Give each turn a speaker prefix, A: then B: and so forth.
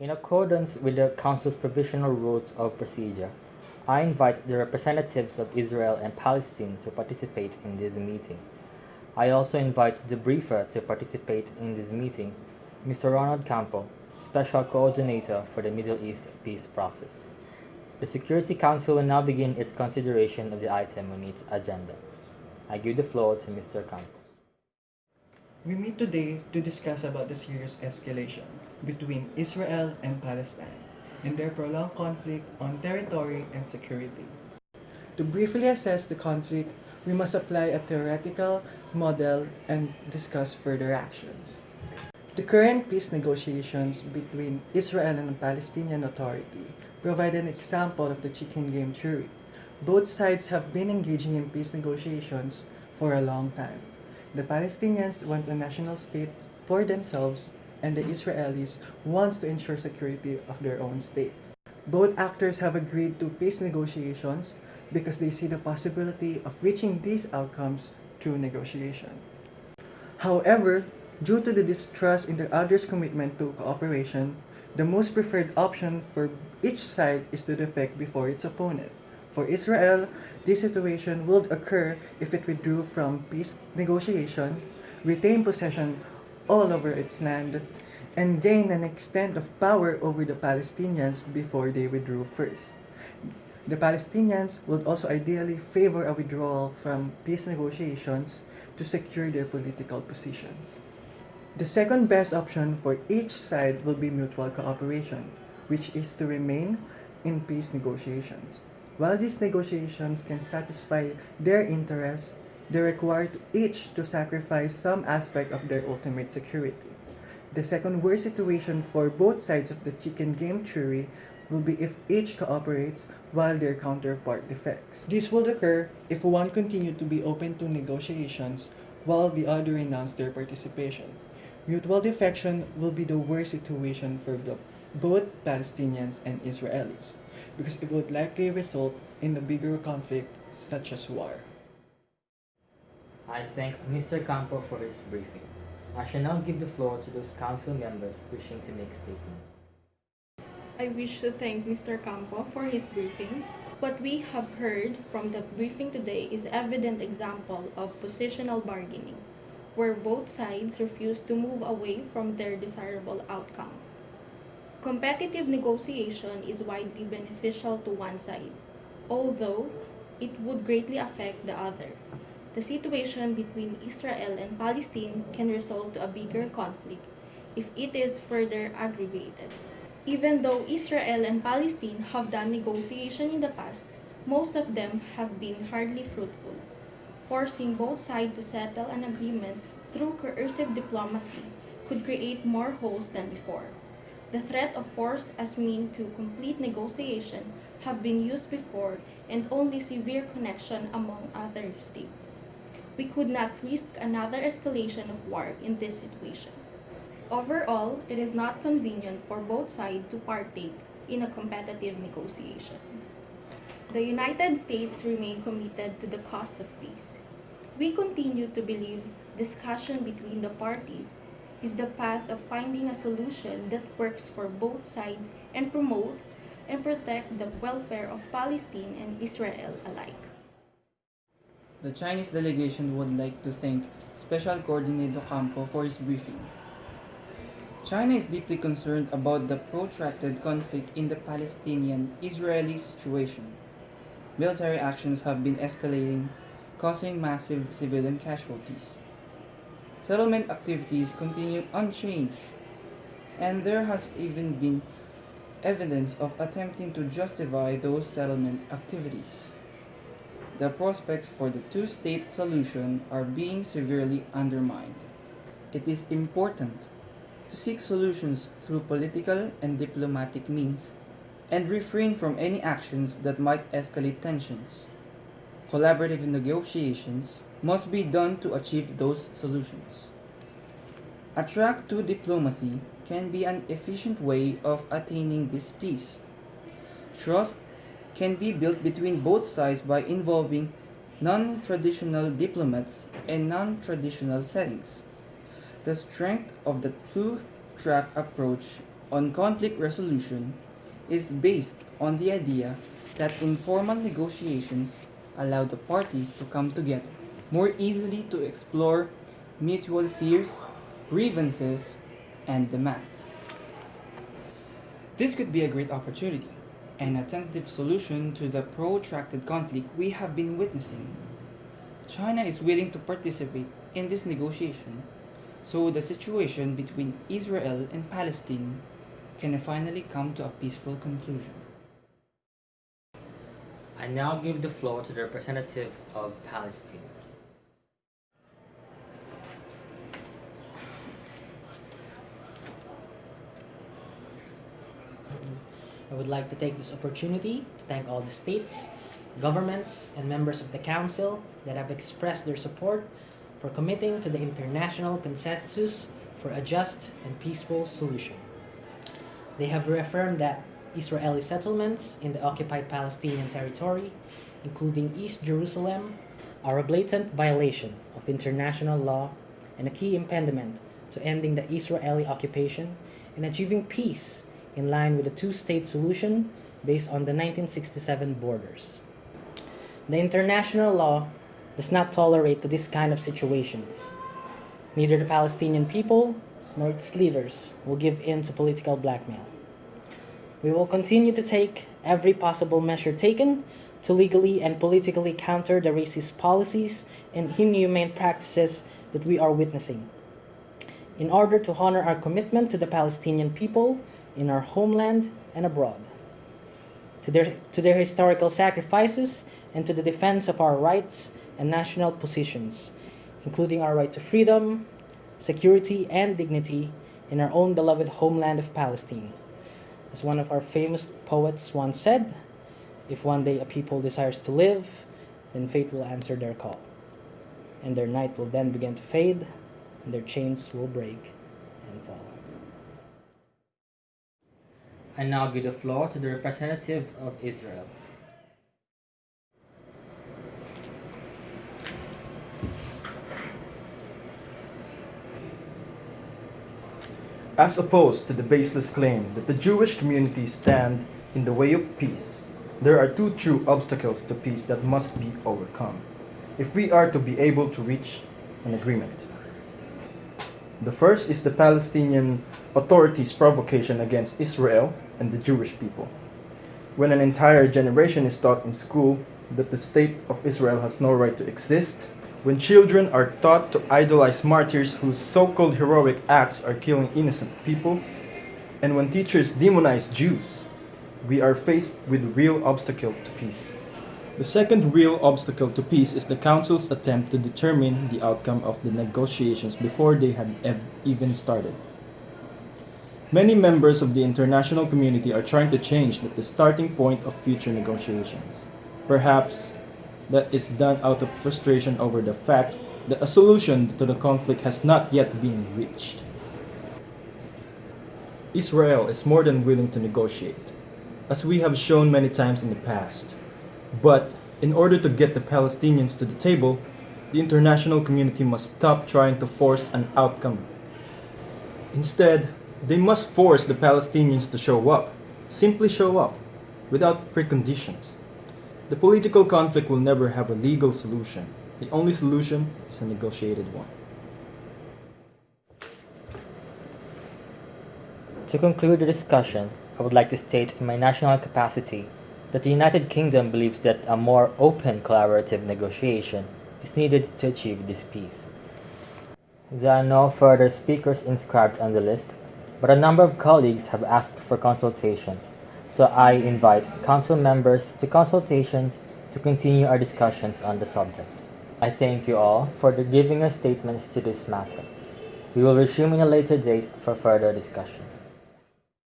A: In accordance with the Council's provisional rules of procedure, I invite the representatives of Israel and Palestine to participate in this meeting. I also invite the briefer to participate in this meeting, Mr. Ronald Campo, Special Coordinator for the Middle East Peace Process. The Security Council will now begin its consideration of the item on its agenda. I give the floor to Mr. Campo.
B: We meet today to discuss about the serious escalation between Israel and Palestine and their prolonged conflict on territory and security. To briefly assess the conflict, we must apply a theoretical model and discuss further actions. The current peace negotiations between Israel and the Palestinian Authority provide an example of the chicken game theory. Both sides have been engaging in peace negotiations for a long time. The Palestinians want a national state for themselves, and the Israelis want to ensure security of their own state. Both actors have agreed to peace negotiations because they see the possibility of reaching these outcomes through negotiation. However, due to the distrust in the other's commitment to cooperation, the most preferred option for each side is to defect before its opponent. For Israel, this situation would occur if it withdrew from peace negotiation, retained possession all over its land, and gained an extent of power over the Palestinians before they withdrew first. The Palestinians would also ideally favor a withdrawal from peace negotiations to secure their political positions. The second best option for each side will be mutual cooperation, which is to remain in peace negotiations. While these negotiations can satisfy their interests, they require each to sacrifice some aspect of their ultimate security. The second worst situation for both sides of the chicken game theory will be if each cooperates while their counterpart defects. This will occur if one continued to be open to negotiations while the other renounced their participation. Mutual defection will be the worst situation for both Palestinians and Israelis, because it would likely result in a bigger conflict such as war.
A: I thank Mr. Campo for his briefing. I shall now give the floor to those council members wishing to make statements.
C: I wish to thank Mr. Campo for his briefing. What we have heard from the briefing today is evident example of positional bargaining, where both sides refuse to move away from their desirable outcome. Competitive negotiation is widely beneficial to one side, although it would greatly affect the other. The situation between Israel and Palestine can result to a bigger conflict if it is further aggravated. Even though Israel and Palestine have done negotiation in the past, most of them have been hardly fruitful. Forcing both sides to settle an agreement through coercive diplomacy could create more holes than before. The threat of force as means to complete negotiation have been used before, and only severe connection among other states. We could not risk another escalation of war in this situation. Overall, it is not convenient for both sides to partake in a competitive negotiation. The United States remain committed to the cause of peace. We continue to believe discussion between the parties is the path of finding a solution that works for both sides and promote and protect the welfare of Palestine and Israel alike.
D: The Chinese delegation would like to thank Special Coordinator Campo for his briefing. China is deeply concerned about the protracted conflict in the Palestinian-Israeli situation. Military actions have been escalating, causing massive civilian casualties. Settlement activities continue unchanged, and there has even been evidence of attempting to justify those settlement activities. The prospects for the two-state solution are being severely undermined. It is important to seek solutions through political and diplomatic means and refrain from any actions that might escalate tensions. Collaborative negotiations must be done to achieve those solutions. A track to diplomacy can be an efficient way of attaining this peace. Trust can be built between both sides by involving non-traditional diplomats and non-traditional settings. The strength of the two-track approach on conflict resolution is based on the idea that informal negotiations allow the parties to come together more easily to explore mutual fears, grievances, and demands. This could be a great opportunity and a tentative solution to the protracted conflict we have been witnessing. China is willing to participate in this negotiation, so the situation between Israel and Palestine can finally come to a peaceful conclusion.
A: I now give the floor to the representative of Palestine.
E: I would like to take this opportunity to thank all the states, governments, and members of the Council that have expressed their support for committing to the international consensus for a just and peaceful solution. They have reaffirmed that Israeli settlements in the occupied Palestinian territory, including East Jerusalem, are a blatant violation of international law and a key impediment to ending the Israeli occupation and achieving peace in line with the two-state solution based on the 1967 borders. The international law does not tolerate this kind of situations. Neither the Palestinian people nor its leaders will give in to political blackmail. We will continue to take every possible measure taken to legally and politically counter the racist policies and inhumane practices that we are witnessing, in order to honor our commitment to the Palestinian people in our homeland and abroad, to their historical sacrifices and to the defense of our rights and national positions, including our right to freedom, security, and dignity in our own beloved homeland of Palestine. As one of our famous poets once said, if one day a people desires to live, then fate will answer their call, and their night will then begin to fade, and their chains will break and fall.
A: I now give the floor to the representative of Israel.
F: As opposed to the baseless claim that the Jewish community stand in the way of peace, there are two true obstacles to peace that must be overcome if we are to be able to reach an agreement. The first is the Palestinian Authority's provocation against Israel and the Jewish people. When an entire generation is taught in school that the state of Israel has no right to exist, when children are taught to idolize martyrs whose so-called heroic acts are killing innocent people, and when teachers demonize Jews, we are faced with a real obstacle to peace. The second real obstacle to peace is the Council's attempt to determine the outcome of the negotiations before they have even started. Many members of the international community are trying to change the starting point of future negotiations. Perhaps that is done out of frustration over the fact that a solution to the conflict has not yet been reached. Israel is more than willing to negotiate, as we have shown many times in the past. But in order to get the Palestinians to the table, the international community must stop trying to force an outcome. Instead, they must force the Palestinians to show up, simply show up, without preconditions. The political conflict will never have a legal solution. The only solution is a negotiated one.
A: To conclude the discussion, I would like to state in my national capacity that the United Kingdom believes that a more open collaborative negotiation is needed to achieve this peace. There are no further speakers inscribed on the list, but a number of colleagues have asked for consultations, so I invite Council members to consultations to continue our discussions on the subject. I thank you all for giving your statements to this matter. We will resume in a later date for further discussion.